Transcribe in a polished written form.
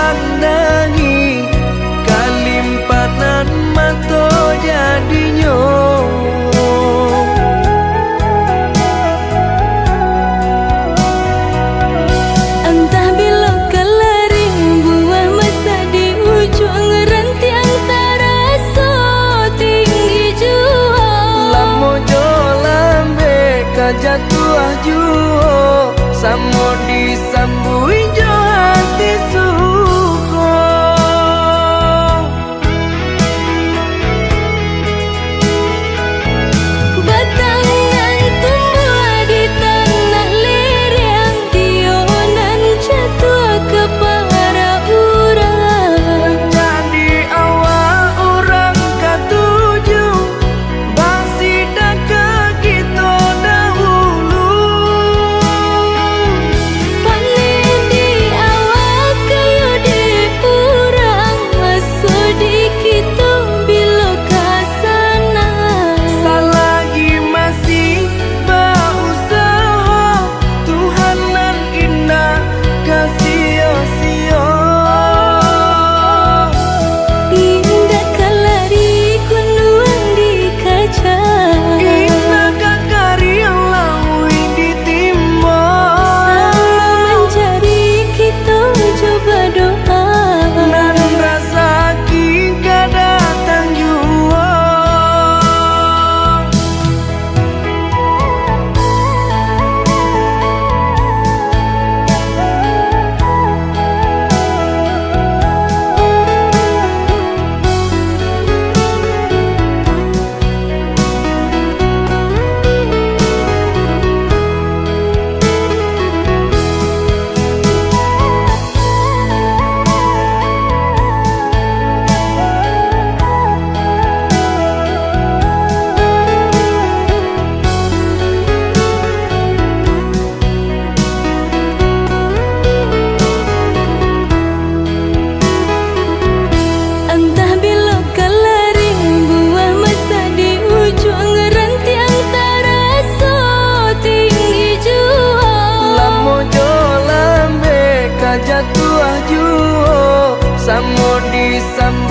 pandangi kalimpanan mato jadinyo. Entah bila kelaring buah masa di ujung rantiang taraso tinggi jua. Lamo jo lambe kajatuah juo samo disambui jo hati suko. Batangan tumbuh di tanah lereng, tionan jatuh ke para urang. Jadi awak orang katuju basida ke kita dahulu. Panen di awak kayu di urang, masuk di kita bila kasana. Selagi masih berusaha Tuhan nan indah kasih-sia. Indah kelari kunduan di kaca, Indah kakari yang laui ditimba. sama mencari kita coba doa. Nan rasa kita datang jua. Entah bila kelaring buah masa di ujung rantiang taraso tinggi jua. Lamo jo lambe kajatuah juo samo disambui